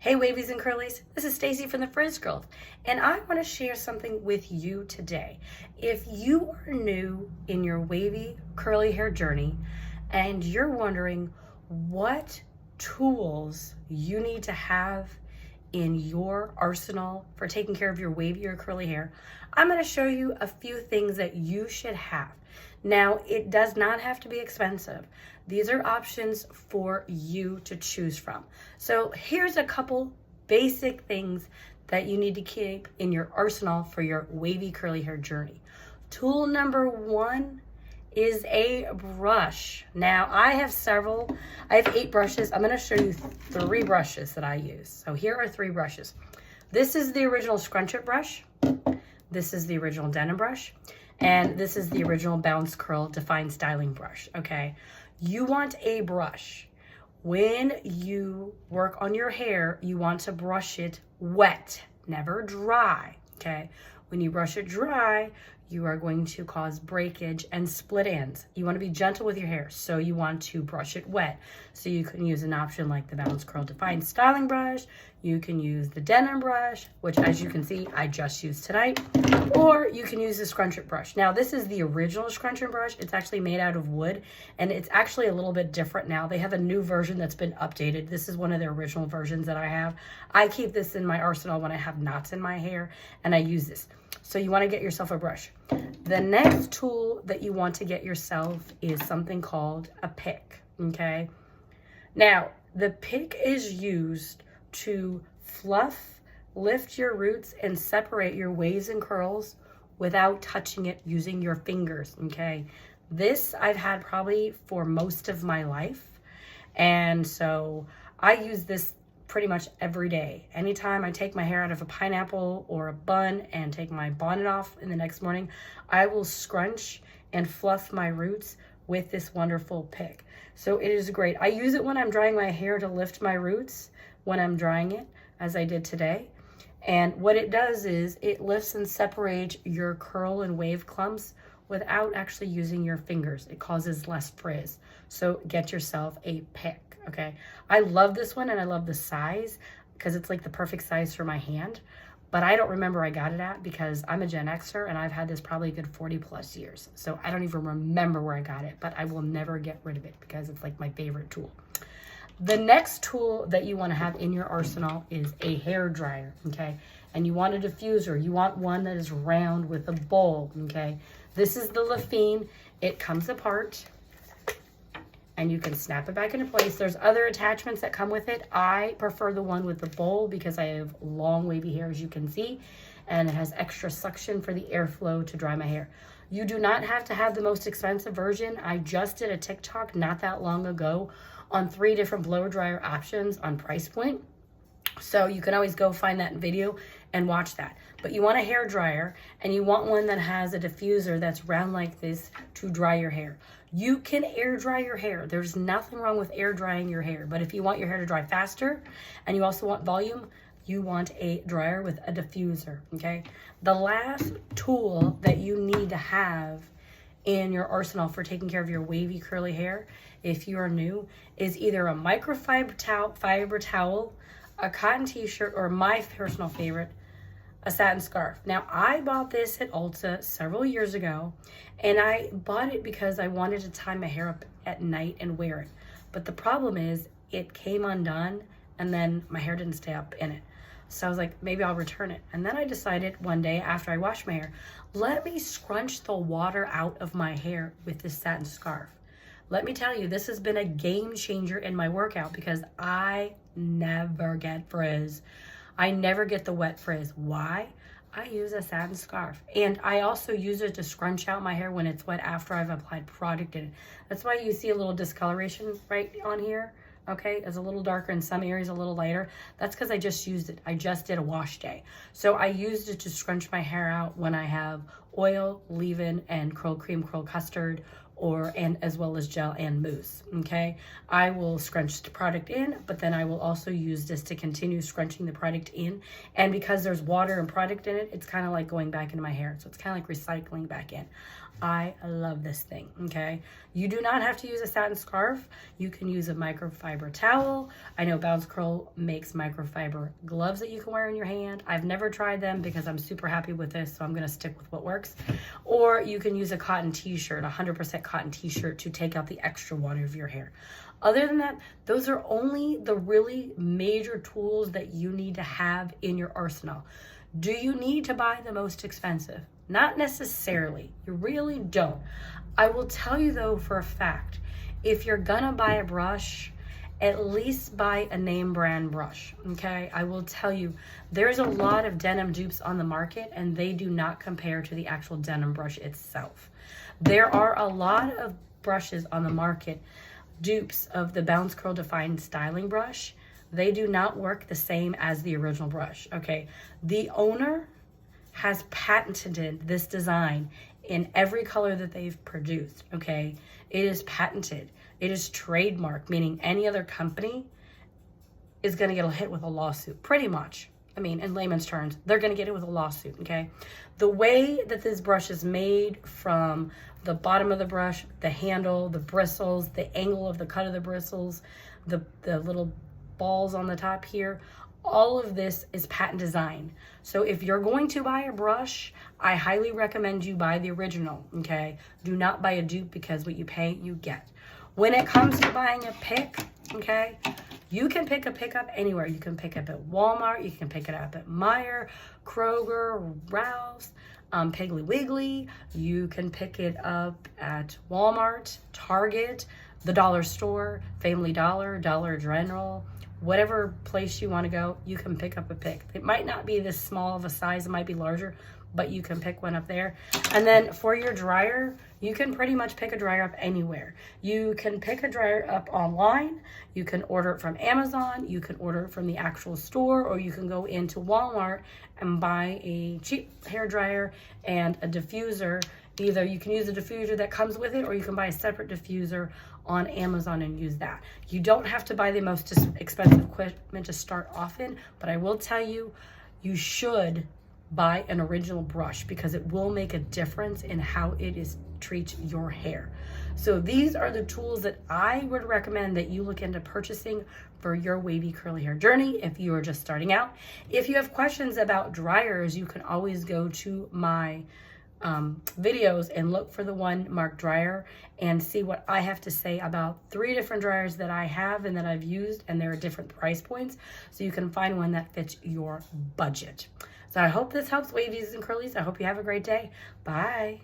Hey wavies and curlies, this is Stacy from the Frizz Girls, and I want to share something with you today. If you are new in your wavy curly hair journey and you're wondering what tools you need to have in your arsenal for taking care of your wavy or curly hair, I'm going to show you a few things that you should have. Now, it does not have to be expensive. These are options for you to choose from. So here's a couple basic things that you need to keep in your arsenal for your wavy curly hair journey. Tool number one is a brush. Now I have 8 brushes. I'm gonna show you 3 brushes that I use. So here are 3 brushes. This is the original scrunch it brush. This is the original denim brush. And this is the original bounce curl define styling brush, okay? You want a brush. When you work on your hair, you want to brush it wet, never dry, okay? When you brush it dry, you are going to cause breakage and split ends. You want to be gentle with your hair, so you want to brush it wet. So you can use an option like the Bounce Curl Define Styling Brush. You can use the denim brush, which as you can see, I just used tonight. Or you can use the Scrunch It brush. Now this is the original Scrunch It brush. It's actually made out of wood, and it's actually a little bit different now. They have a new version that's been updated. This is one of the original versions that I have. I keep this in my arsenal when I have knots in my hair, and I use this. So you want to get yourself a brush. The next tool that you want to get yourself is something called a pick, okay? Now, the pick is used to fluff, lift your roots, and separate your waves and curls without touching it using your fingers, okay? This I've had probably for most of my life, and so I use this pretty much every day. Anytime I take my hair out of a pineapple or a bun and take my bonnet off in the next morning, I will scrunch and fluff my roots with this wonderful pick. So it is great. I use it when I'm drying my hair to lift my roots when I'm drying it, as I did today. And what it does is it lifts and separates your curl and wave clumps without actually using your fingers. It causes less frizz. So get yourself a pick. Okay, I love this one and I love the size because it's like the perfect size for my hand, but I don't remember I got it at because I'm a Gen Xer and I've had this probably a good 40 plus years. So I don't even remember where I got it, but I will never get rid of it because it's like my favorite tool. The next tool that you want to have in your arsenal is a hair dryer, okay? And you want a diffuser. You want one that is round with a bowl, okay? This is the Lafine. It comes apart and you can snap it back into place. There's other attachments that come with it. I prefer the one with the bowl because I have long wavy hair, as you can see, and it has extra suction for the airflow to dry my hair. You do not have to have the most expensive version. I just did a TikTok not that long ago on 3 different blower dryer options on price point. So you can always go find that video and watch that. But you want a hair dryer and you want one that has a diffuser that's round like this to dry your hair. You can air dry your hair. There's nothing wrong with air drying your hair. But if you want your hair to dry faster and you also want volume, you want a dryer with a diffuser, okay? The last tool that you need to have in your arsenal for taking care of your wavy curly hair, if you are new, is either a microfiber towel, a cotton t-shirt, or my personal favorite, a satin scarf. Now, I bought this at Ulta several years ago, and I bought it because I wanted to tie my hair up at night and wear it. But the problem is it came undone, and then my hair didn't stay up in it. So I was like, maybe I'll return it. And then I decided one day after I washed my hair, let me scrunch the water out of my hair with this satin scarf. Let me tell you, this has been a game changer in my workout because I never get frizz. I never get the wet frizz. Why? I use a satin scarf. And I also use it to scrunch out my hair when it's wet after I've applied product in it. That's why you see a little discoloration right on here. Okay, it's a little darker in some areas, a little lighter. That's because I just used it. I just did a wash day. So I used it to scrunch my hair out when I have oil, leave-in, and curl cream, curl custard, and as well as gel and mousse, okay? I will scrunch the product in, but then I will also use this to continue scrunching the product in. And because there's water and product in it, it's kind of like going back into my hair. So it's kind of like recycling back in. I love this thing, okay? You do not have to use a satin scarf. You can use a microfiber towel. I know Bounce Curl makes microfiber gloves that you can wear in your hand. I've never tried them because I'm super happy with this, so I'm gonna stick with what works. Or you can use a cotton t-shirt, 100% cotton t-shirt, to take out the extra water of your hair. Other than that, those are only the really major tools that you need to have in your arsenal. Do you need to buy the most expensive? Not necessarily. You really don't. I will tell you though for a fact, if you're gonna buy a brush, at least buy a name brand brush, okay? I will tell you, there's a lot of denim dupes on the market and they do not compare to the actual denim brush itself. There are a lot of brushes on the market, dupes of the Bounce Curl Defined Styling Brush. They do not work the same as the original brush, okay? The owner has patented this design in every color that they've produced, okay? It is patented. It is trademarked, meaning any other company is gonna get hit with a lawsuit, pretty much. I mean, in layman's terms, they're gonna get it with a lawsuit, okay? The way that this brush is made, from the bottom of the brush, the handle, the bristles, the angle of the cut of the bristles, the little balls on the top here, all of this is patent design. So if you're going to buy a brush, I highly recommend you buy the original, okay? Do not buy a dupe, because what you pay, you get. When it comes to buying a pick, okay, you can pick a pick up anywhere. You can pick up at Walmart, you can pick it up at Meijer, Kroger, Rouse, Piggly Wiggly. You can pick it up at Walmart, Target, the dollar store, Family Dollar, Dollar General. Whatever place you want to go, you can pick up a pick. It might not be this small of a size, it might be larger, but you can pick one up there. And then for your dryer, you can pretty much pick a dryer up anywhere. You can pick a dryer up online, you can order it from Amazon, you can order it from the actual store, or you can go into Walmart and buy a cheap hair dryer and a diffuser. Either you can use a diffuser that comes with it, or you can buy a separate diffuser on Amazon and use that. You don't have to buy the most expensive equipment to start off in, but I will tell you, you should buy an original brush, because it will make a difference in how it treats your hair. So these are the tools that I would recommend that you look into purchasing for your wavy curly hair journey if you are just starting out. If you have questions about dryers, you can always go to my videos and look for the one marked dryer and see what I have to say about 3 different dryers that I have and that I've used, and there are different price points, so you can find one that fits your budget. So I hope this helps, wavies and curlies. I hope you have a great day. Bye.